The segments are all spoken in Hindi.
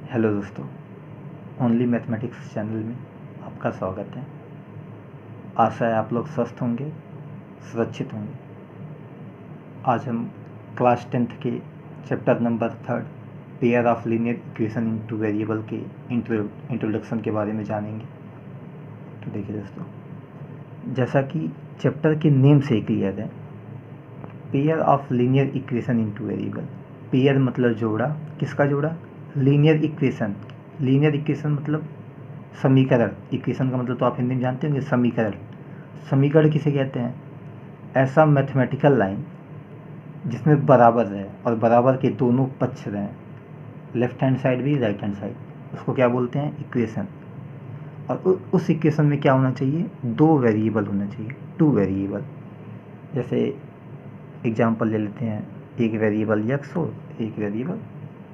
हेलो दोस्तों, ओनली मैथमेटिक्स चैनल में आपका स्वागत है। आशा है आप लोग स्वस्थ होंगे, सुरक्षित होंगे। आज हम क्लास 10th के chapter number 3 pair of linear equation in two variable के इंट्रोडक्शन के बारे में जानेंगे। तो देखिए दोस्तों, जैसा कि चैप्टर के नेम से क्लियर है, pair of linear equation in two variable. Pair मतलब जोड़ा, किसका जोड़ा? Linear equation. लीनियर इक्वेशन मतलब समीकरण। इक्वेशन का मतलब तो आप हिंदी में जानते होंगे, समीकरण। समीकरण किसे कहते हैं? ऐसा मैथमेटिकल लाइन जिसमें बराबर रहे और बराबर के दोनों पक्ष रहें, लेफ्ट हैंड साइड भी राइट हैंड साइड, उसको क्या बोलते हैं? इक्वेशन। और उस इक्वेशन में क्या होना चाहिए? दो वेरिएबल होना चाहिए, टू वेरिएबल। जैसे एग्जाम्पल ले लेते हैं, एक वेरिएबल एक्स हो, एक वेरिएबल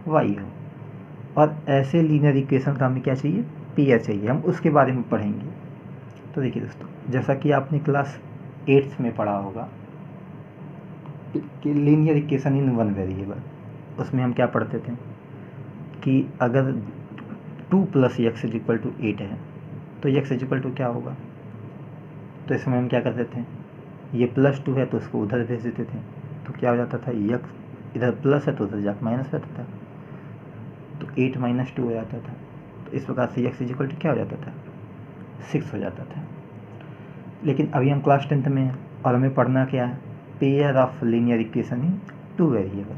वाई हो। और ऐसे लीनियर इक्वेशन का हमें क्या चाहिए? पेयर चाहिए। हम उसके बारे में पढ़ेंगे। तो देखिए दोस्तों, जैसा कि आपने क्लास 8th में पढ़ा होगा कि linear equation in one variable, उसमें हम क्या पढ़ते थे कि अगर 2 + x = 8 है तो x = क्या होगा? तो इसमें हम क्या करते थे, ये +2 है तो उसको उधर भेज देते थे, तो क्या हो जाता था? x इधर प्लस है तो उधर जाकर माइनस रहता था, तो 8 - 2 हो जाता था। तो इस प्रकार से x = क्या हो जाता था? 6 हो जाता था। लेकिन अभी हम क्लास 10th में हैं और हमें पढ़ना क्या है? Pair of linear equation in two variable.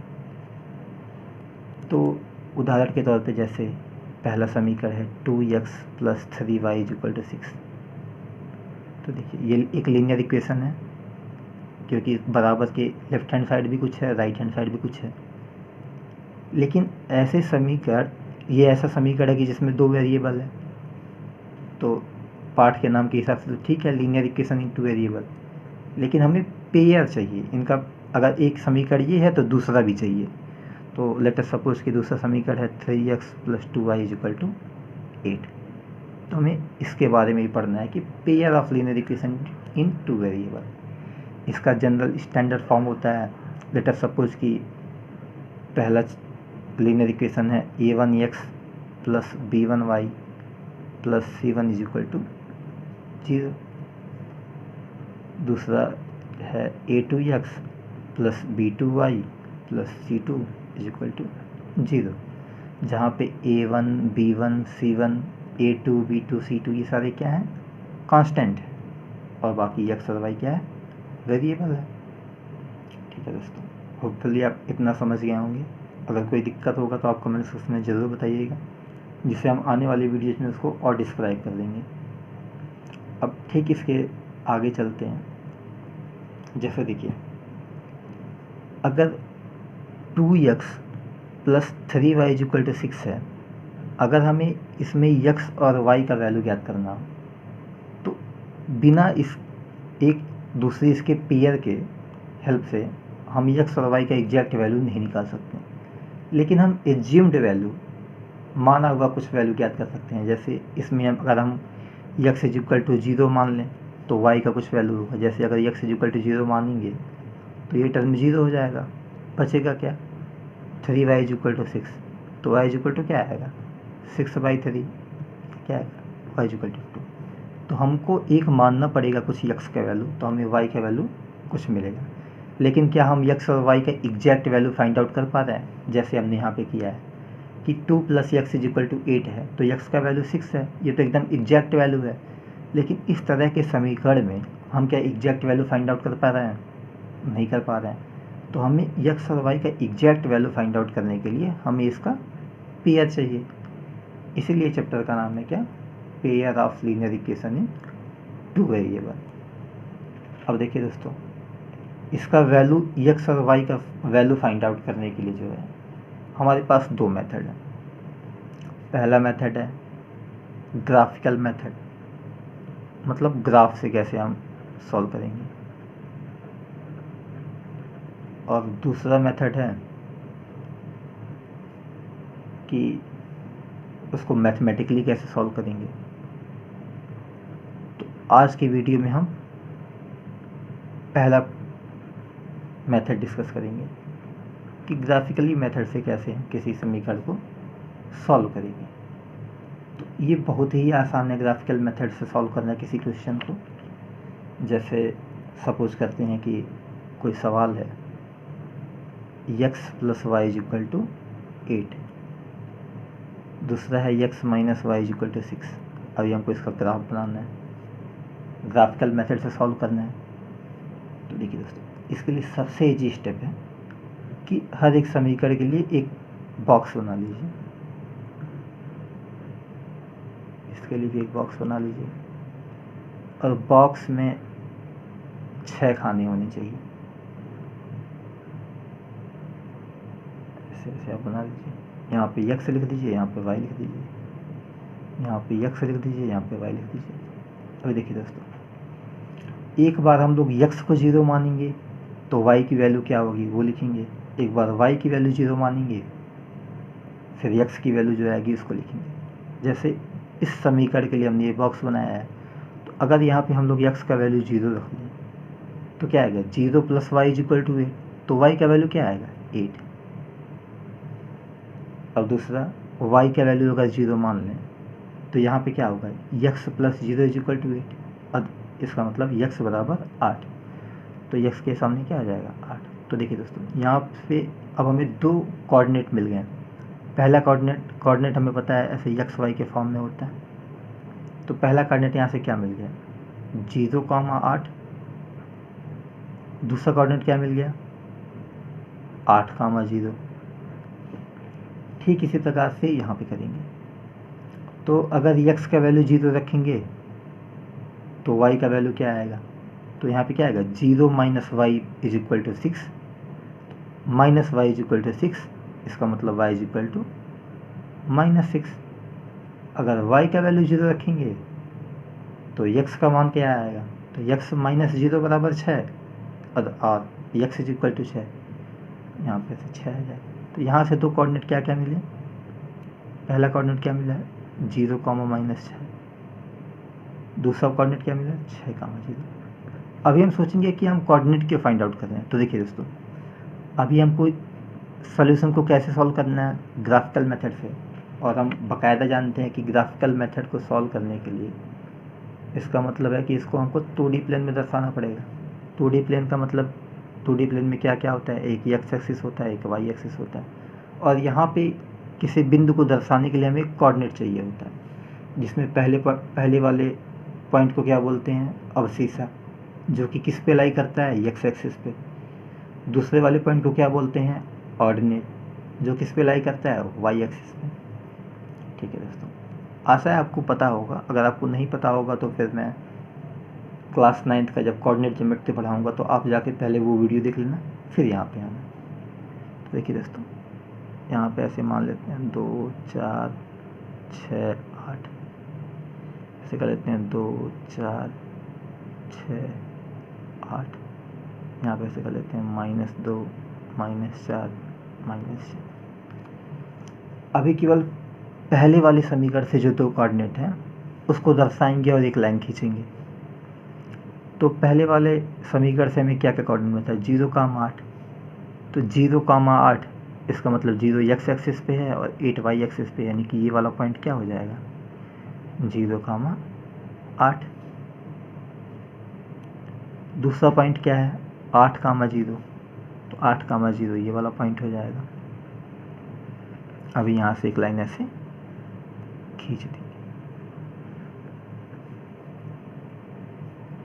तो उदाहरण के तौर पे जैसे पहला समीकरण है 2x + 3y = 6। तो देखिए ये एक लीनियर इक्वेशन है, क्योंकि बराबर के लेफ्ट हैंड साइड भी कुछ है, राइट हैंड साइड भी कुछ है। लेकिन ऐसे समीकरण, ये ऐसा समीकरण है कि जिसमें दो वेरिएबल है, तो पाठ के नाम के हिसाब से तो ठीक है, linear equation in two variable. लेकिन हमें पेयर चाहिए इनका। अगर एक समीकरण ये है तो दूसरा भी चाहिए। तो लेट अस सपोज कि दूसरा समीकरण है 3x + 2y = 8। तो हमें इसके बारे में भी पढ़ना है कि pair of linear equation in two variable. इसका जनरल स्टैंडर्ड फॉर्म होता है, लेट अस सपोज कि पहला लीनियर इक्वेशन है a1x + b1y + c1 = 0। दूसरा है a2x + b2y + c2 = 0, जहाँ पे a1 b1 c1 a2 b2 c2 ये सारे क्या हैं? कांस्टेंट है, और बाकी x और y क्या है? वेरिएबल है। ठीक है दोस्तों, होपफुली आप इतना समझ गए होंगे। अगर कोई दिक्कत होगा तो आप कमेंट सेक्शन में ज़रूर बताइएगा, जिससे हम आने वाली वीडियोज़ में उसको और डिस्क्राइब कर देंगे। अब ठीक इसके आगे चलते हैं। जैसे देखिए, अगर 2x + 3y = 6 है, अगर हमें इसमें x और y का वैल्यू ज्ञात करना हो तो बिना इस एक दूसरे इसके पेयर के हेल्प से हम x और y का एग्जैक्ट वैल्यू नहीं निकाल सकते, लेकिन हम एज्यूम्ड वैल्यू, माना हुआ कुछ वैल्यू ज्ञात कर सकते हैं। जैसे इसमें अगर हम x = 0 मान लें तो y का कुछ वैल्यू होगा। जैसे अगर x = 0 मानेंगे तो ये टर्म 0 हो जाएगा, बचेगा क्या? 3y = 6, तो y = क्या आएगा? 6/3 क्या आएगा? y = 2। तो हमको एक मानना पड़ेगा कुछ x का वैल्यू, तो हमें y का वैल्यू कुछ मिलेगा। लेकिन क्या हम x और y का एग्जैक्ट वैल्यू फाइंड आउट कर पा रहे हैं? जैसे हमने यहाँ पे किया है कि 2 + x = 8 है, तो x का वैल्यू 6 है, ये तो एकदम एग्जैक्ट वैल्यू है। लेकिन इस तरह के समीकरण में हम क्या एग्जैक्ट वैल्यू फाइंड आउट कर पा रहे हैं? नहीं कर पा रहे हैं। तो हमें x और y का एग्जैक्ट वैल्यू फाइंड आउट करने के लिए हमें इसका पेयर चाहिए। इसीलिए चैप्टर का नाम है क्या? Pair of linear equation in two variable. अब देखिए दोस्तों, इसका वैल्यू x और y का वैल्यू फाइंड आउट करने के लिए जो है हमारे पास दो मेथड हैं। पहला मेथड है ग्राफिकल मेथड, मतलब ग्राफ से कैसे हम सॉल्व करेंगे। और दूसरा मेथड है कि उसको मैथमेटिकली कैसे सॉल्व करेंगे। तो आज की वीडियो में हम पहला मेथड डिस्कस करेंगे कि ग्राफिकली मेथड से कैसे किसी समीकरण को सॉल्व करेंगे। तो ये बहुत ही आसान है ग्राफिकल मेथड से सॉल्व करना किसी क्वेश्चन को। जैसे सपोज करते हैं कि कोई सवाल है x + y = 8, दूसरा है x - y = 6। अभी हमको इसका ग्राफ बनाना है, ग्राफिकल मेथड से सॉल्व करना है। तो देखिए दोस्तों, इसके लिए सबसे ईजी स्टेप है कि हर एक समीकरण के लिए एक बॉक्स बना लीजिए। इसके लिए भी एक बॉक्स बना लीजिए और बॉक्स में 6 खाने होने चाहिए। ऐसे ऐसे आप बना लीजिए। यहाँ पे x लिख दीजिए, यहाँ पे y लिख दीजिए, यहाँ पे x लिख दीजिए, यहाँ पे y लिख दीजिए। अभी देखिए दोस्तों, एक बार हम लोग x को 0 मानेंगे तो y की वैल्यू क्या होगी वो लिखेंगे। एक बार y की वैल्यू 0 मानेंगे फिर x की वैल्यू जो आएगी उसको लिखेंगे। जैसे इस समीकरण के लिए हमने ये बॉक्स बनाया है, तो अगर यहाँ पे हम लोग x का वैल्यू 0 रख लें तो क्या आएगा, 0 + y = 8। तो y का वैल्यू क्या आएगा, 8। अब दूसरा y का वैल्यू अगर 0 मान लें तो यहाँ पे क्या होगा, x + 0 = 8। अब इसका मतलब x = 8, तो x के सामने क्या आ जाएगा, 8। तो देखिए दोस्तों, यहाँ पे अब हमें 2 कोऑर्डिनेट मिल गए। पहला कोऑर्डिनेट हमें पता है ऐसे x y के फॉर्म में होता है। तो पहला कोऑर्डिनेट यहाँ से क्या मिल गया, 0, 8। दूसरा कोऑर्डिनेट क्या मिल गया, 8, 0। ठीक इसी प्रकार से यहाँ पे करेंगे। तो अगर x का वैल्यू 0 रखेंगे तो y का वैल्यू क्या आएगा, तो यहाँ पे क्या आएगा, 0 - y = 6, -y = 6। इसका मतलब y = -6। अगर y का वैल्यू 0 रखेंगे तो x का मान क्या आएगा, तो x - 0 = 6 और x = 6। यहाँ पे से 6 आ जाएगा। तो यहाँ से 2 कोऑर्डिनेट क्या क्या मिले, पहला कोऑर्डिनेट क्या मिला है, 0, -6। दूसरा कोऑर्डिनेट क्या मिला, 6, 0। अभी हम सोचेंगे कि हम कोऑर्डिनेट क्यों फाइंड आउट कर रहे हैं। तो देखिए दोस्तों, अभी हमको सॉल्यूशन को कैसे सॉल्व करना है, ग्राफिकल मेथड से। और हम बाकायदा जानते हैं कि ग्राफिकल मेथड को सॉल्व करने के लिए इसका मतलब है कि इसको हमको 2D प्लेन में दर्शाना पड़ेगा। 2D प्लेन का मतलब 2D प्लेन में क्या क्या होता है, एक x एक्सिस होता है, एक y एक्सिस होता है। और यहाँ पे किसी बिंदु को दर्शाने के लिए हमें कोऑर्डिनेट चाहिए होता है, जिसमें पहले वाले पॉइंट को क्या बोलते हैं, अवशीषा, जो कि किस पे लाई करता है, x एक्सिस पे। दूसरे वाले पॉइंट को क्या बोलते हैं, ऑर्डिनेट, जो किस पे लाई करता है, y एक्सिस पे। ठीक है दोस्तों, आशा है आपको पता होगा। अगर आपको नहीं पता होगा तो फिर मैं क्लास 9th का जब कोऑर्डिनेट ज्योमेट्री पढ़ाऊँगा तो आप जाके पहले वो वीडियो देख लेना, फिर यहाँ पे आना। तो देखिए दोस्तों, यहाँ पे ऐसे मान लेते हैं 2, 4, 6, 8। ऐसे कर लेते हैं 2, 4, 6, 8। यहाँ पे ऐसे कर लेते हैं -2, -4, -6। अभी केवल पहले वाले समीकरण से जो 2 कोऑर्डिनेट हैं उसको दर्शाएंगे और एक लाइन खींचेंगे। तो पहले वाले समीकरण से हमें क्या क्या कोऑर्डिनेट मिलता है, 0, 8। तो 0, 8 इसका मतलब 0 x एक्सिस पे है और 8 y एक्सिस पे, यानी कि ये वाला पॉइंट क्या हो जाएगा, 0, 8। दूसरा पॉइंट क्या है, 8, 0। तो 8, 0 ये वाला पॉइंट हो जाएगा। अभी यहाँ से एक लाइन ऐसे खींच दी।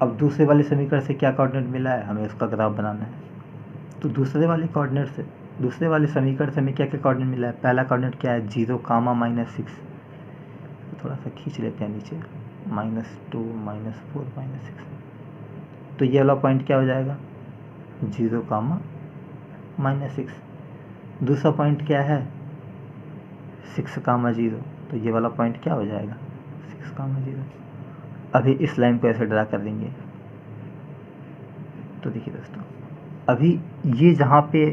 अब दूसरे वाले समीकरण से क्या कोऑर्डिनेट मिला है, हमें उसका ग्राफ बनाना है। तो दूसरे वाले समीकरण से हमें क्या क्या कोऑर्डिनेट मिला है, पहला कोऑर्डिनेट क्या है, 0, -6। तो थोड़ा सा खींच लेते हैं नीचे, -2, -4, -6। तो ये वाला पॉइंट क्या हो जाएगा, 0, -6। दूसरा पॉइंट क्या है, 6, 0। तो ये वाला पॉइंट क्या हो जाएगा, 6, 0। अभी इस लाइन को ऐसे ड्रा कर देंगे। तो देखिए दोस्तों, अभी ये जहाँ पे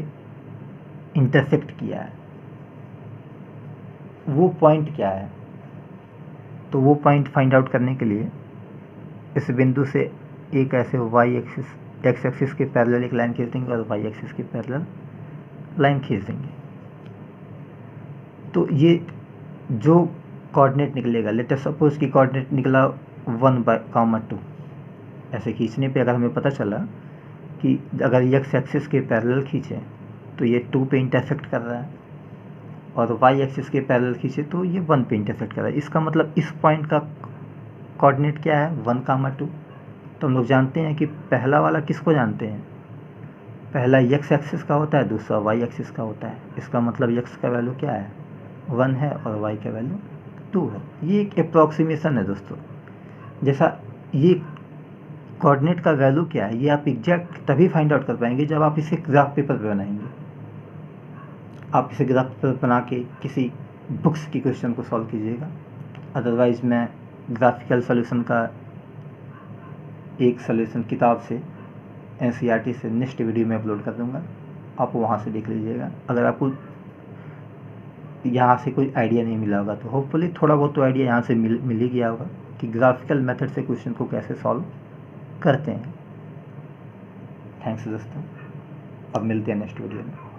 इंटरसेक्ट किया है वो पॉइंट क्या है, तो वो पॉइंट फाइंड आउट करने के लिए इस बिंदु से एक ऐसे x एक्सिस के पैरेलल एक लाइन खींच देंगे और y एक्सिस के पैरेलल लाइन खींच देंगे। तो ये जो कोऑर्डिनेट निकलेगा, लेट अस सपोज की कोऑर्डिनेट निकला 1/2, ऐसे खींचने पे अगर हमें पता चला कि अगर x एक्सिस के पैरेलल खींचे तो ये 2 पे इंटरसेक्ट कर रहा है, और y एक्सिस के पैरेलल खींचे तो ये 1 पे इंटरसेक्ट कर रहा है। इसका मतलब इस पॉइंट का कोऑर्डिनेट क्या है, 1,2। तो हम लोग जानते हैं कि पहला वाला किसको जानते हैं, पहला x एक्सिस का होता है, दूसरा y एक्सिस का होता है। इसका मतलब x का वैल्यू क्या है, 1 है, और y का वैल्यू 2 है। ये एक अप्रॉक्सीमेशन है दोस्तों। जैसा ये कोऑर्डिनेट का वैल्यू क्या है, ये आप एग्जैक्ट तभी फाइंड आउट कर पाएंगे जब आप इसे ग्राफ पेपर पे बनाएंगे। आप इसे ग्राफ पेपर बना के किसी बुक्स की क्वेश्चन को सॉल्व कीजिएगा। अदरवाइज़ मैं ग्राफिकल सॉल्यूशन का एक सॉल्यूशन किताब से NCERT से नेक्स्ट वीडियो में अपलोड कर दूंगा, आप वहाँ से देख लीजिएगा। अगर आपको यहाँ से कोई आइडिया नहीं मिला होगा तो होपफुली थोड़ा बहुत तो आइडिया यहाँ से मिल ही गया होगा कि ग्राफिकल मेथड से क्वेश्चन को कैसे सॉल्व करते हैं। थैंक्स दोस्तों, अब मिलते हैं नेक्स्ट वीडियो में।